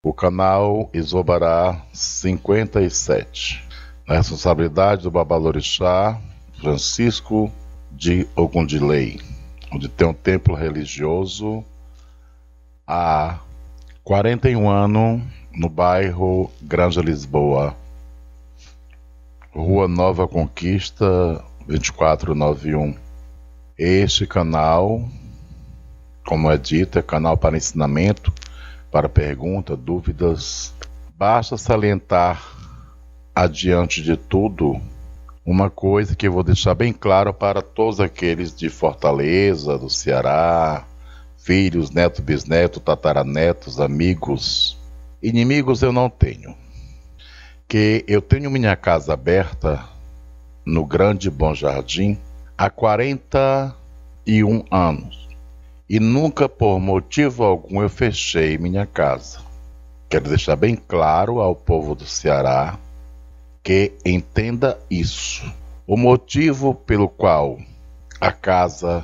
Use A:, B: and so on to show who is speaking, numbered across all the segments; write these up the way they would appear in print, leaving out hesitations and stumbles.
A: O canal Isobará 57. Na responsabilidade do Babalorixá Francisco de Ogundilei, onde tem um templo religioso há 41 anos, no bairro Granja Lisboa, Rua Nova Conquista 2491. Este canal, como é dito, é canal para ensinamento, para perguntas, dúvidas. Basta salientar, adiante de tudo, uma coisa que eu vou deixar bem claro para todos aqueles de Fortaleza, do Ceará, filhos, netos, bisnetos, tataranetos, amigos. Inimigos eu não tenho. Que eu tenho minha casa aberta no Grande Bom Jardim há 41 anos. E nunca, por motivo algum, eu fechei minha casa. Quero deixar bem claro ao povo do Ceará que entenda isso. O motivo pelo qual a casa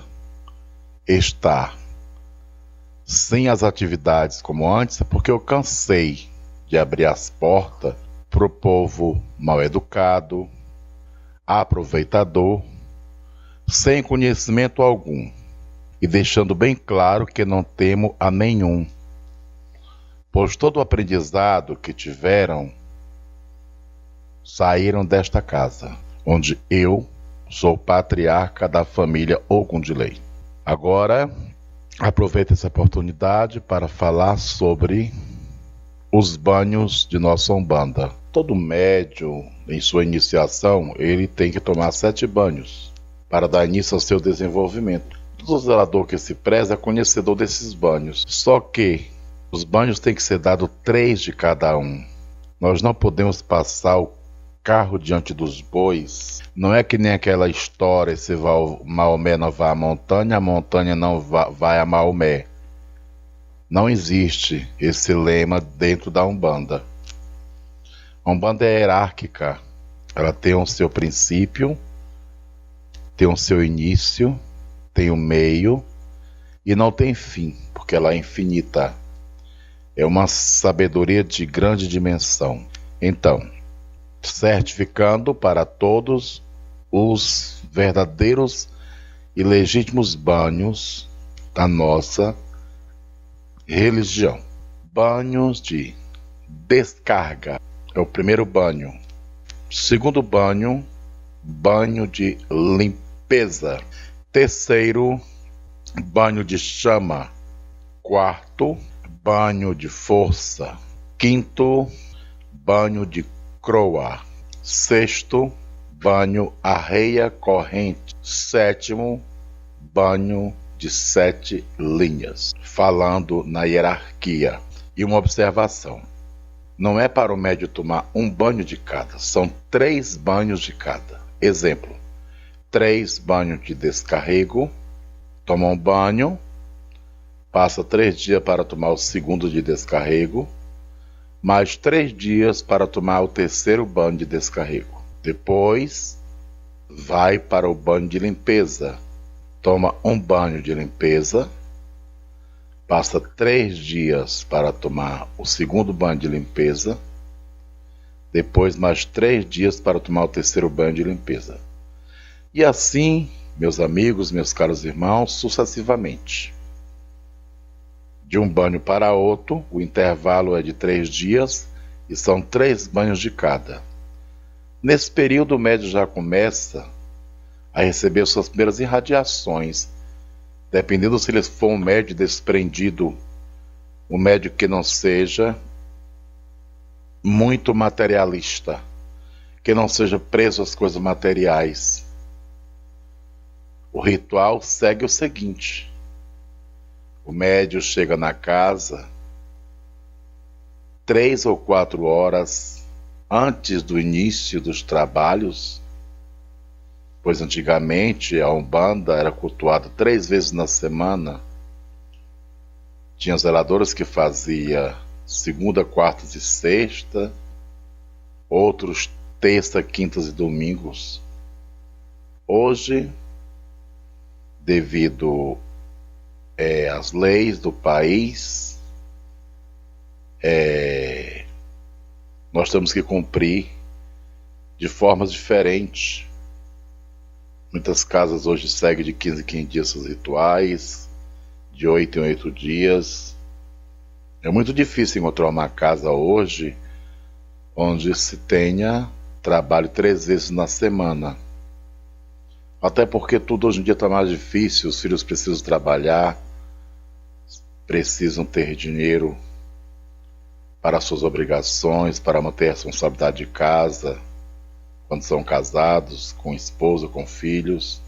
A: está sem as atividades como antes é porque eu cansei de abrir as portas para o povo mal educado, aproveitador, sem conhecimento algum, e deixando bem claro que não temo a nenhum, pois todo o aprendizado que tiveram saíram desta casa, onde eu sou patriarca da família Ogundilei. Agora, aproveito essa oportunidade para falar sobre os banhos de nossa Umbanda. Todo médium, em sua iniciação, ele tem que tomar 7 banhos para dar início ao seu desenvolvimento. Todo zelador que se preza é conhecedor desses banhos. Só que os banhos têm que ser dados 3 de cada um. Nós não podemos passar o carro diante dos bois. Não é que nem aquela história, se Maomé não vai à montanha, a montanha não vai a Maomé. Não existe esse lema dentro da Umbanda. A Umbanda é hierárquica. Ela tem o seu princípio, tem o seu início, tem o meio e não tem fim, porque ela é infinita. É uma sabedoria de grande dimensão. Então, certificando para todos os verdadeiros e legítimos banhos da nossa religião. Banhos de descarga é o primeiro banho. Segundo banho, banho de limpeza. Terceiro, banho de chama. Quarto, banho de força. Quinto, banho de croa. Sexto, banho arreia corrente. Sétimo, banho de 7 linhas. Falando na hierarquia. E uma observação. Não é para o médium tomar um banho de cada. São 3 banhos de cada. Exemplo. 3 banhos de descarrego. Toma um banho. Passa 3 dias para tomar o segundo de descarrego. Mais 3 dias para tomar o terceiro banho de descarrego. Depois, vai para o banho de limpeza. Toma um banho de limpeza. Passa 3 dias para tomar o segundo banho de limpeza. Depois, mais 3 dias para tomar o terceiro banho de limpeza. E assim, meus amigos, meus caros irmãos, sucessivamente. De um banho para outro, o intervalo é de 3 dias e são 3 banhos de cada. Nesse período, o médium já começa a receber suas primeiras irradiações, dependendo se ele for um médium desprendido, um médium que não seja muito materialista, que não seja preso às coisas materiais. O ritual segue o seguinte. O médium chega na casa 3 ou 4 horas antes do início dos trabalhos, pois antigamente a Umbanda era cultuada 3 vezes na semana. Tinha zeladores que fazia segunda, quartas e sexta, outros terça, quintas e domingos. Hoje, devido às leis do país, nós temos que cumprir de formas diferentes. Muitas casas hoje seguem de 15 em 15 dias seus rituais, de 8 em 8 dias. É muito difícil encontrar uma casa hoje onde se tenha trabalho 3 vezes na semana. Até porque tudo hoje em dia está mais difícil, os filhos precisam trabalhar, precisam ter dinheiro para suas obrigações, para manter a responsabilidade de casa, quando são casados, com esposa, com filhos,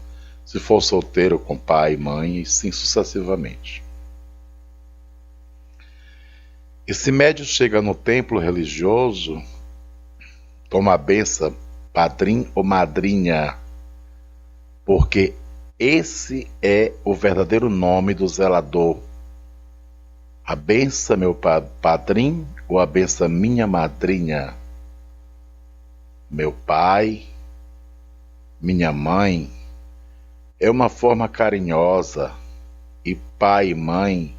A: se for solteiro, com pai e mãe, e sim sucessivamente. Esse médium chega no templo religioso, toma a benção, padrinho ou madrinha, porque esse é o verdadeiro nome do zelador. A benção, meu padrinho, ou a benção, minha madrinha? Meu pai, minha mãe, é uma forma carinhosa, e pai e mãe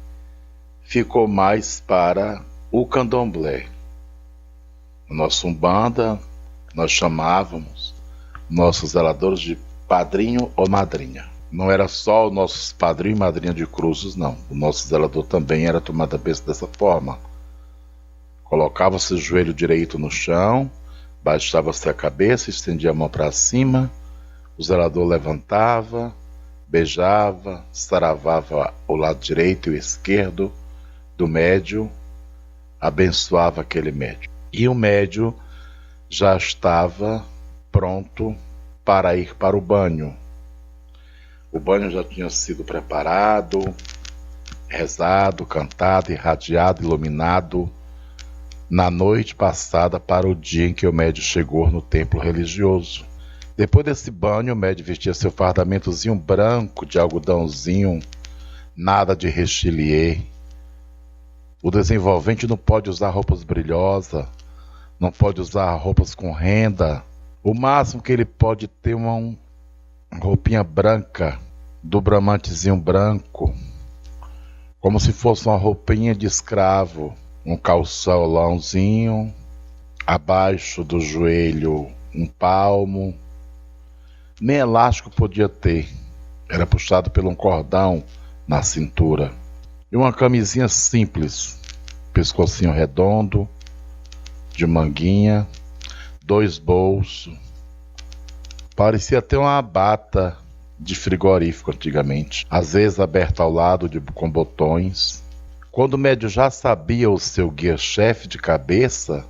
A: ficou mais para o candomblé. Na nossa Umbanda, nós chamávamos nossos zeladores de padrinho ou madrinha. Não era só os nossos padrinho e madrinha de cruzes, não. O nosso zelador também era tomado a benção dessa forma. Colocava-se o joelho direito no chão, baixava-se a cabeça, estendia a mão para cima, o zelador levantava, beijava, saravava o lado direito e o esquerdo do médium, abençoava aquele médium. E o médium já estava pronto para ir para o banho. O banho já tinha sido preparado, rezado, cantado, irradiado, iluminado na noite passada para o dia em que o médium chegou no templo religioso. Depois desse banho, o médium vestia seu fardamentozinho branco de algodãozinho, nada de rechilier. O desenvolvente não pode usar roupas brilhosas, não pode usar roupas com renda. O máximo que ele pode ter uma roupinha branca, do bramantezinho branco, como se fosse uma roupinha de escravo, um calçolãozinho, abaixo do joelho um palmo, nem elástico podia ter, era puxado por um cordão na cintura, e uma camisinha simples, pescocinho redondo, de manguinha, 2 bolsos, parecia ter uma bata de frigorífico antigamente, às vezes aberta ao lado com botões. Quando o médium já sabia o seu guia-chefe de cabeça,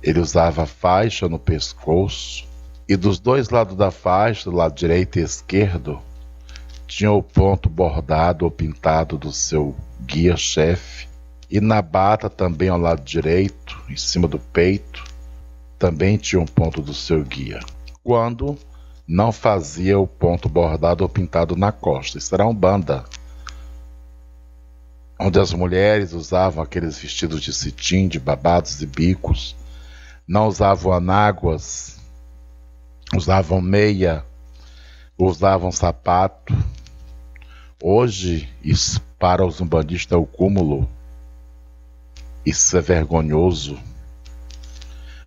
A: ele usava faixa no pescoço, e dos 2 lados da faixa, do lado direito e esquerdo, tinha o ponto bordado ou pintado do seu guia-chefe, e na bata também ao lado direito, em cima do peito, também tinha um ponto do seu guia. Quando não fazia o ponto bordado ou pintado na costa, isso era Umbanda, onde as mulheres usavam aqueles vestidos de cetim, de babados e bicos, não usavam anáguas, usavam meia, usavam sapato. Hoje, isso para os umbandistas é o cúmulo. Isso é vergonhoso.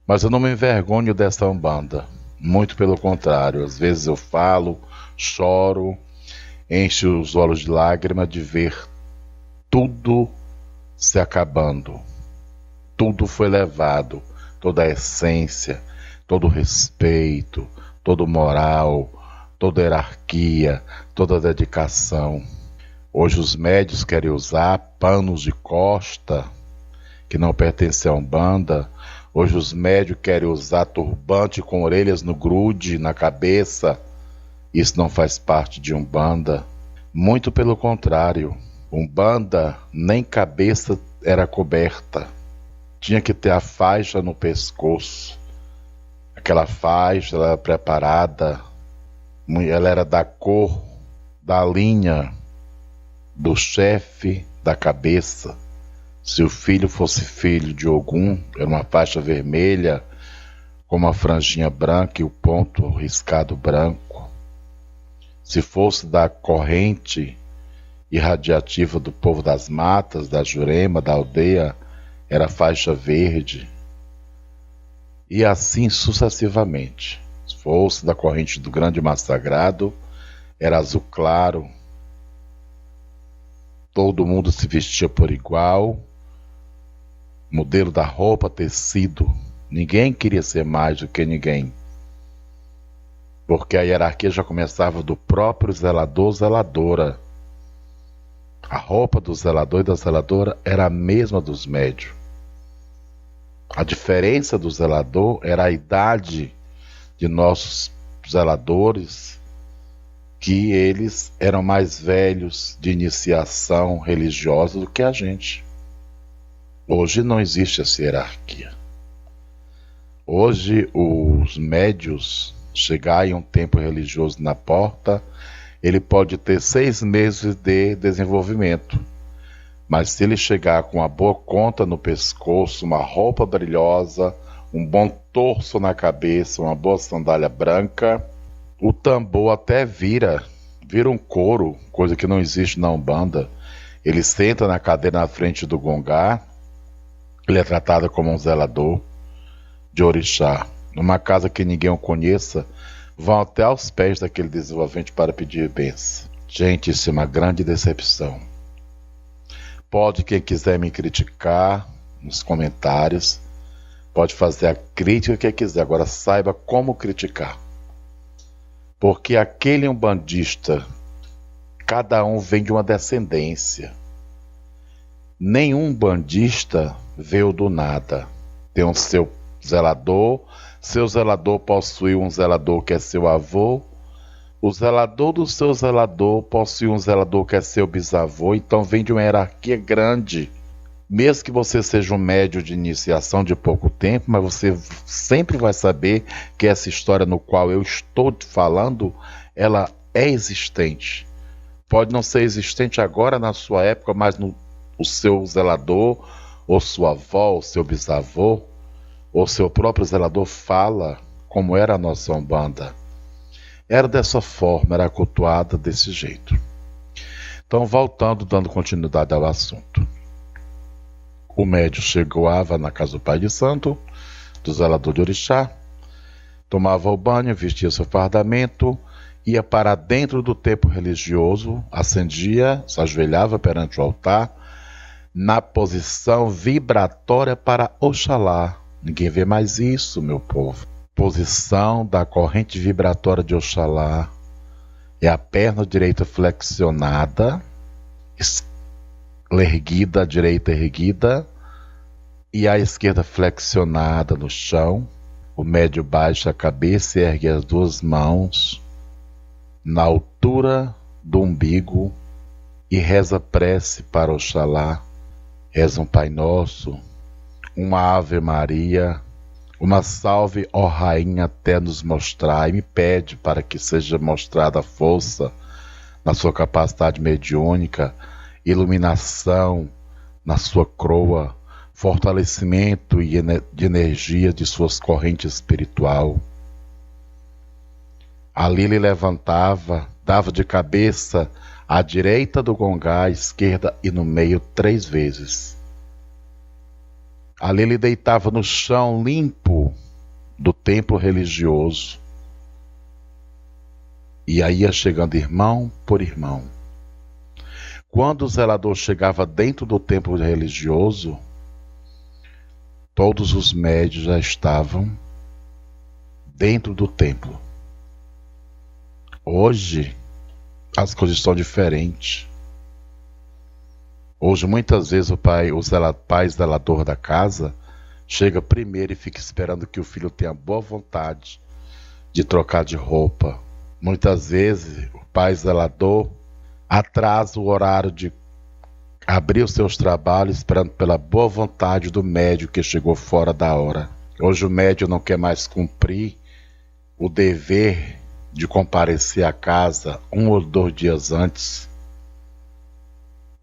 A: Mas eu não me envergonho dessa Umbanda. Muito pelo contrário. Às vezes eu falo, choro, encho os olhos de lágrima de ver tudo se acabando. Tudo foi levado. Toda a essência, todo o respeito, toda a moral, toda a hierarquia, toda a dedicação. Hoje os médios querem usar panos de costa que não pertencem à Umbanda. Hoje os médios querem usar turbante com orelhas no grude, na cabeça. Isso não faz parte de Umbanda. Muito pelo contrário. Umbanda nem cabeça era coberta. Tinha que ter a faixa no pescoço. Aquela faixa ela era preparada. Ela era da cor, da linha do chefe da cabeça. Se o filho fosse filho de Ogum, era uma faixa vermelha com uma franjinha branca e o ponto riscado branco. Se fosse da corrente irradiativa do povo das matas, da Jurema, da aldeia, era faixa verde, e assim sucessivamente. Se fosse da corrente do Grande Mar Sagrado, era azul claro, todo mundo se vestia por igual, modelo da roupa, tecido, ninguém queria ser mais do que ninguém, porque a hierarquia já começava do próprio zelador, zeladora. A roupa do zelador e da zeladora era a mesma dos médios. A diferença do zelador era a idade de nossos zeladores, que eles eram mais velhos de iniciação religiosa do que a gente. Hoje não existe essa hierarquia. Hoje os médios chegar em um templo religioso na porta, ele pode ter 6 meses de desenvolvimento, mas se ele chegar com uma boa conta no pescoço, uma roupa brilhosa, um bom torso na cabeça, uma boa sandália branca, o tambor até vira um couro, coisa que não existe na Umbanda. Ele senta na cadeira na frente do gongá, ele é tratado como um zelador de orixá. Numa casa que ninguém o conheça, vão até aos pés daquele desenvolvente para pedir bênção. Gente, isso é uma grande decepção. Pode quem quiser me criticar nos comentários, pode fazer a crítica que quiser, agora saiba como criticar. Porque aquele umbandista, cada um vem de uma descendência. Nenhum bandista veio do nada. Tem um seu zelador, seu zelador possui um zelador que é seu avô, o zelador do seu zelador possui um zelador que é seu bisavô, então vem de uma hierarquia grande. Mesmo que você seja um médio de iniciação de pouco tempo, mas você sempre vai saber que essa história no qual eu estou falando, ela é existente. Pode não ser existente agora na sua época, mas o seu zelador, ou sua avó, ou seu bisavô, ou seu próprio zelador fala como era a nossa Umbanda. Era dessa forma, era cultuada desse jeito. Então, voltando, dando continuidade ao assunto. O médium chegava na casa do pai de santo, do zelador de orixá, tomava o banho, vestia seu fardamento, ia para dentro do templo religioso, acendia, se ajoelhava perante o altar, na posição vibratória para Oxalá. Ninguém vê mais isso, meu povo. Posição da corrente vibratória de Oxalá é a perna direita flexionada, erguida, a direita erguida e a esquerda flexionada no chão. O médio baixa a cabeça e ergue as 2 mãos na altura do umbigo e reza prece para Oxalá. Reza um Pai Nosso, uma Ave Maria, uma salve, ó Rainha, até nos mostrar, e me pede para que seja mostrada a força na sua capacidade mediúnica, iluminação na sua coroa, fortalecimento de energia de suas correntes espiritual. Ali ele levantava, dava de cabeça à direita do gongá, à esquerda e no meio 3 vezes. Ali ele deitava no chão limpo do templo religioso. E aí ia chegando irmão por irmão. Quando o zelador chegava dentro do templo religioso, todos os médios já estavam dentro do templo. Hoje, as coisas estão diferentes. Hoje, muitas vezes, o pai zelador da casa chega primeiro e fica esperando que o filho tenha boa vontade de trocar de roupa. Muitas vezes, o pai zelador atrasa o horário de abrir os seus trabalhos esperando pela boa vontade do médium que chegou fora da hora. Hoje o médium não quer mais cumprir o dever de comparecer à casa 1 ou 2 dias antes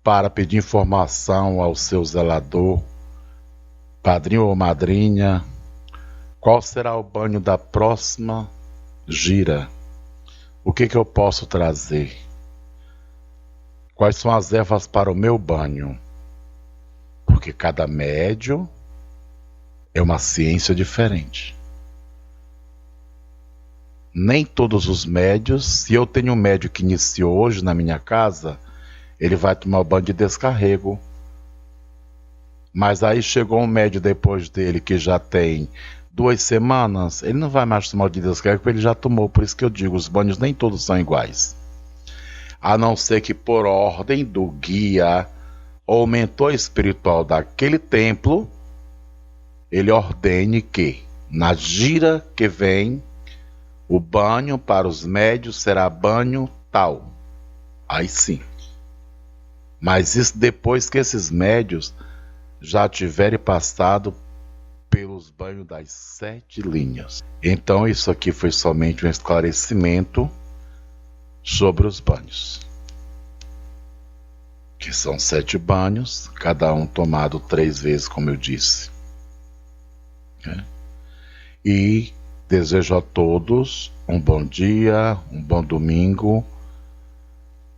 A: para pedir informação ao seu zelador, padrinho ou madrinha, qual será o banho da próxima gira, o que eu posso trazer, quais são as ervas para o meu banho, Porque cada médio é uma ciência diferente. Nem todos os médios, se eu tenho um médio que iniciou hoje na minha casa, ele vai tomar banho de descarrego. Mas aí chegou um médio depois dele que já tem 2 semanas, ele não vai mais tomar o de descarrego porque ele já tomou. Por isso que eu digo, os banhos nem todos são iguais. A não ser que por ordem do guia ou mentor espiritual daquele templo, ele ordene que na gira que vem, o banho para os médios será banho tal. Aí sim. Mas isso depois que esses médios já tiverem passado pelos banhos das 7 linhas. Então isso aqui foi somente um esclarecimento sobre os banhos. Que são 7 banhos, cada um tomado 3 vezes, como eu disse. E desejo a todos um bom dia, um bom domingo.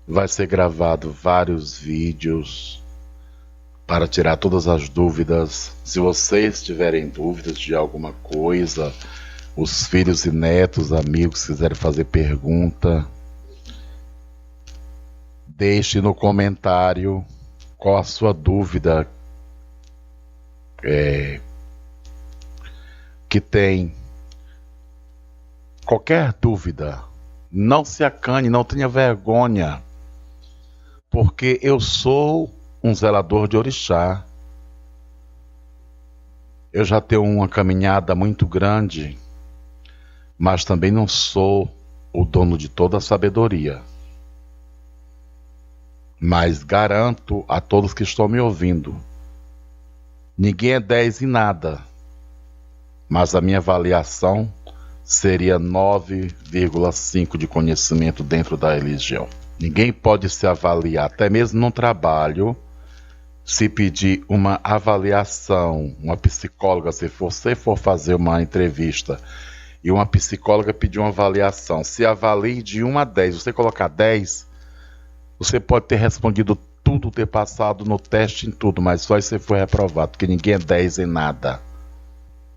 A: Vai ser gravado vários vídeos para tirar todas as dúvidas. Se vocês tiverem dúvidas de alguma coisa, os filhos e netos, amigos quiserem fazer pergunta, deixe no comentário qual a sua dúvida que tem. Qualquer dúvida, não se acane, não tenha vergonha, porque eu sou um zelador de orixá. Eu já tenho uma caminhada muito grande, mas também não sou o dono de toda a sabedoria. Mas garanto a todos que estão me ouvindo, ninguém é 10 em nada, mas a minha avaliação seria 9,5 de conhecimento dentro da religião. Ninguém pode se avaliar, até mesmo no trabalho, se pedir uma avaliação, uma psicóloga, se você for fazer uma entrevista e uma psicóloga pedir uma avaliação, se avalie de 1 a 10, você colocar 10, você pode ter respondido tudo, ter passado no teste em tudo, mas só você foi reprovado, porque ninguém é 10 em nada.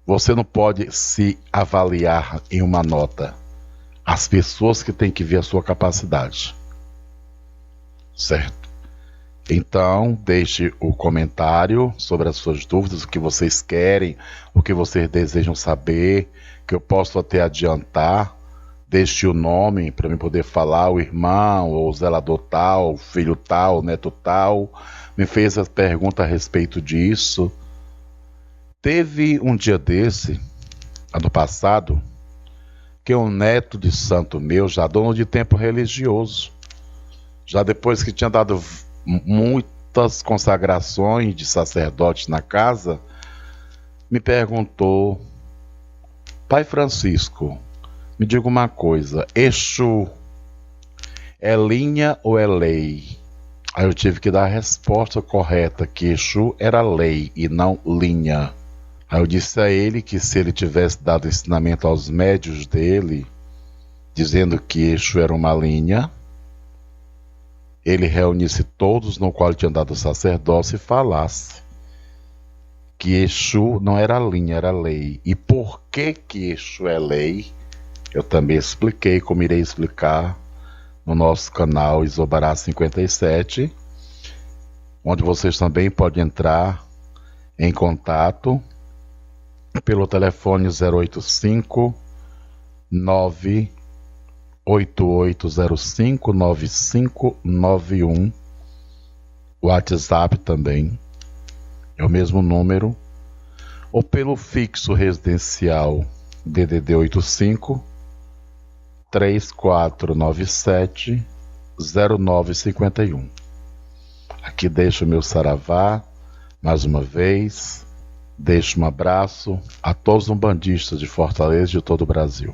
A: Você não pode se avaliar em uma nota. As pessoas que têm que ver a sua capacidade. Certo? Então, deixe o comentário sobre as suas dúvidas, o que vocês querem, o que vocês desejam saber, que eu posso até adiantar. Deixe o nome para eu poder falar, o irmão, ou o zelador tal, o filho tal, o neto tal. Me fez a pergunta a respeito disso. Teve um dia desse, ano passado, que um neto de santo meu, já dono de templo religioso, já depois que tinha dado muitas consagrações de sacerdotes na casa, me perguntou: Pai Francisco, me diga uma coisa, Exu é linha ou é lei? Aí eu tive que dar a resposta correta, que Exu era lei e não linha. Aí eu disse a ele que se ele tivesse dado ensinamento aos médios dele, dizendo que Exu era uma linha, ele reunisse todos no qual ele tinha dado o sacerdócio e falasse que Exu não era linha, era lei. E por que Exu é lei, eu também expliquei, como irei explicar no nosso canal Isobará 57, onde vocês também podem entrar em contato pelo telefone 085 98805 9591. O WhatsApp também é o mesmo número, ou pelo fixo residencial DDD 85 3497 0951. Aqui deixo o meu saravá mais uma vez. Deixo um abraço a todos os umbandistas de Fortaleza e de todo o Brasil.